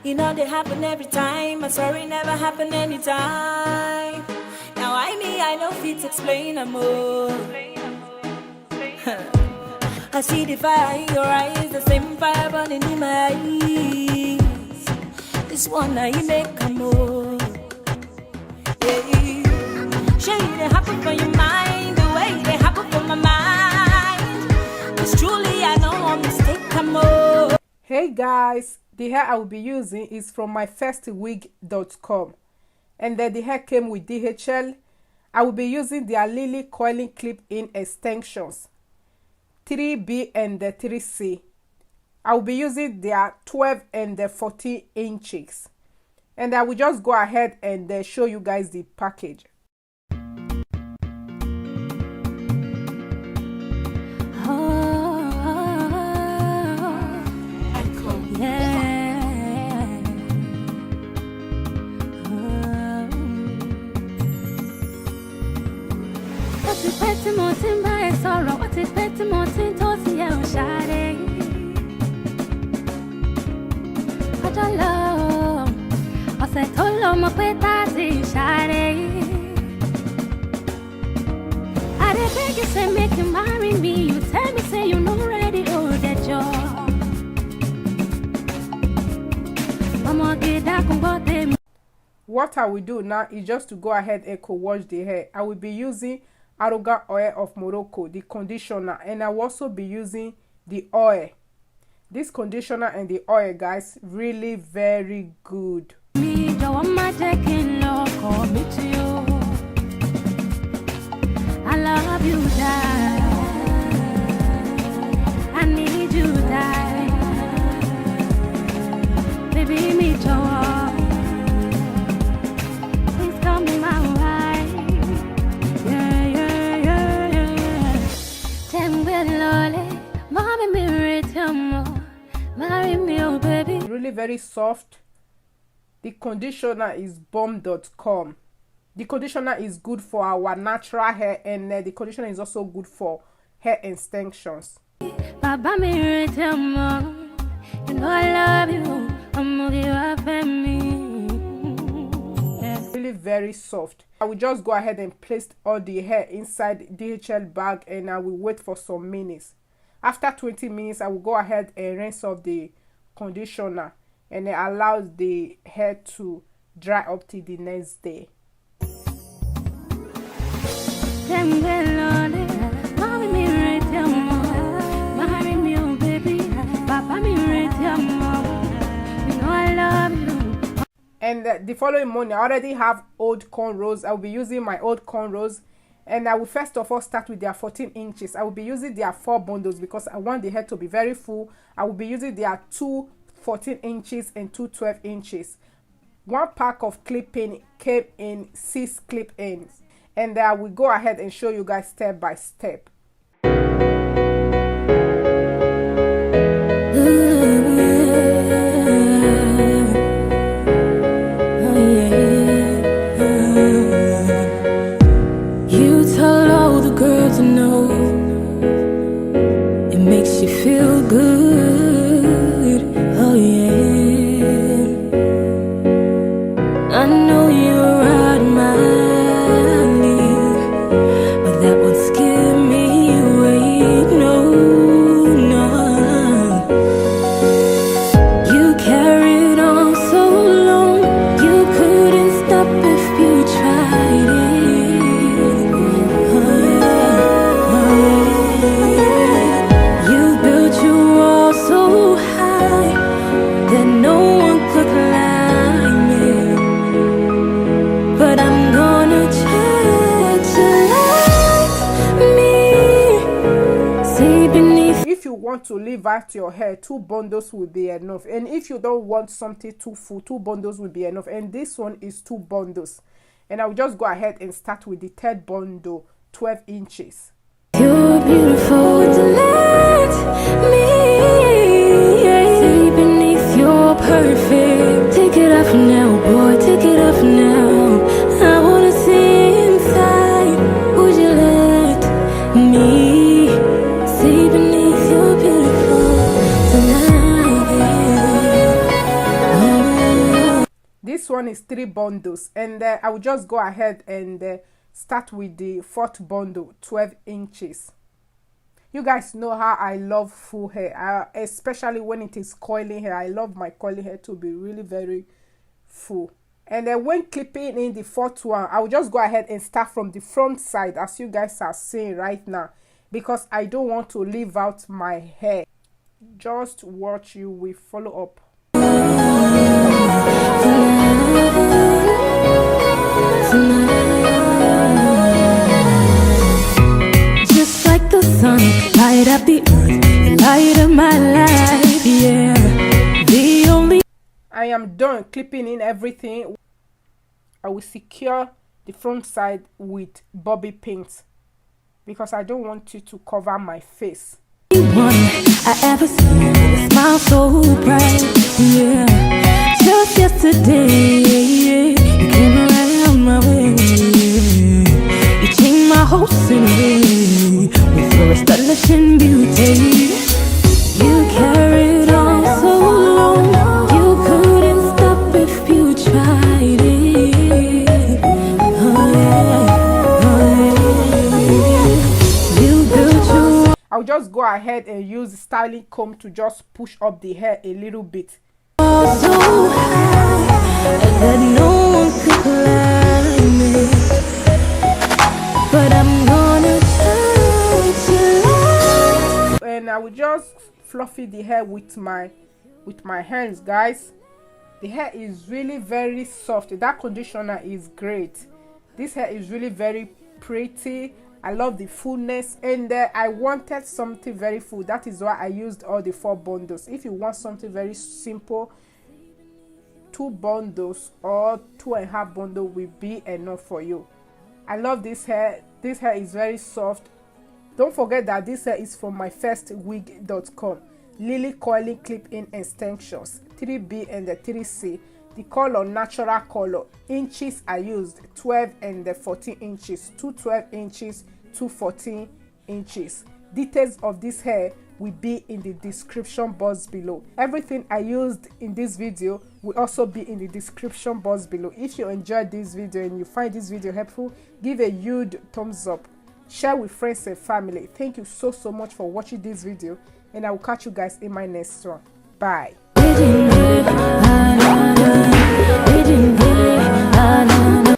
You know they happen every time. I'm sorry, never happen anytime. Now I know fit explain a more. I see the fire in your eyes, the same fire burning in my eyes. This one I make a more. Yeah. Show you they happen from your mind, the way they happen from my mind. It's truly I know I'm mistake a more. Hey guys, the hair I will be using is from MyFirstWig.com, and then the hair came with DHL. I will be using their Lily coiling clip-in extensions 3B and the 3C. I will be using their 12 and the 14 inches, and I will just go ahead and show you guys the package. I didn't beg you, say make you marry me. You tell me, say you know ready, oh that job. What I will do now is just to go ahead and co-wash the hair. I will be using Argan oil of Morocco, the conditioner, and I will also be using the oil. This conditioner and the oil, guys, really very good. I love you, die. I need you, die. Baby, me too. Please come be my wife. Yeah, yeah, yeah, yeah. Tell me, lolly, mommy, me marry me, oh baby. Really very soft. The conditioner is bomb.com. The conditioner is good for our natural hair, and the conditioner is also good for hair extensions. Baba, me tell me, you know I love you. I'm gonna give up and me. Yeah. Really very soft. I will just go ahead and place all the hair inside DHL bag, and I will wait for some minutes. After 20 minutes, I will go ahead and rinse off the conditioner, and it allows the hair to dry up till the next day. And the following morning, I already have old cornrows. I will be using my old cornrows, and I will first of all start with their 14 inches. I will be using their 4 bundles because I want the hair to be very full. I will be using their 2 14 inches and 2 12 inches. One pack of clip-in came in 6 clip-ins, and I will go ahead and show you guys step by step. You tell all the girls to know it makes you feel good. Oh yeah, I know you're out of my league, but that would scare me away. No, no. You carried on so long, you couldn't stop if you tried it. You built your wall so high that no one could climb it, but I'm gonna try to let me see beneath. If you want to leave out your hair, 2 bundles will be enough, and if you don't want something too full, 2 bundles will be enough, and this one is 2 bundles. And I will just go ahead and start with the 3rd bundle, 12 inches. You're beautiful to let me see beneath your perfect. Take it off now, boy, take it off now. I wanna see inside. Would you let me see beneath your beautiful tonight? this one is 3 bundles, and I will just go ahead and start with the 4th bundle, 12 inches. You guys know how I love full hair, especially when it is coily hair. I love my coily hair to be really very full. And then when clipping in the 4th one, I will just go ahead and start from the front side, as you guys are seeing right now, because I don't want to leave out my hair. Just watch, you will follow up. Just like the sun, light up the earth, the light of my life, yeah. The only I am done clipping in everything. I will secure the front side with bobby pins because I don't want you to cover my face. one I ever seen with a smile so bright, yeah. Just yesterday, you came around my way, you changed my whole scenery with your astonishing beauty. You carried on so long, you couldn't stop if you tried it. Oh yeah, you built your I'll just go ahead and use the styling comb to just push up the hair a little bit. wall so high that no one could climb it, but I'm gonna try to. And I will just fluffy the hair with my hands, guys. The hair is really very soft. That conditioner is great. This hair is really very pretty. I love the fullness, and I wanted something very full. That is why I used all the 4 bundles. If you want something very simple, 2 bundles or 2.5 bundles will be enough for you. I love this hair. This hair is very soft. Don't forget that this hair is from MyFirstWig.com. Lily coiling clip-in extensions, 3B and the 3C. The color, natural color. Inches I used 12 and the 14 inches, 2 12 inches, 2 14 inches. Details of this hair will be in the description box below. Everything I used in this video will also be in the description box below. If you enjoyed this video and you find this video helpful, give a huge thumbs up. Share with friends and family. Thank you so much for watching this video, and I will catch you guys in my next one. Bye. Didn't get it,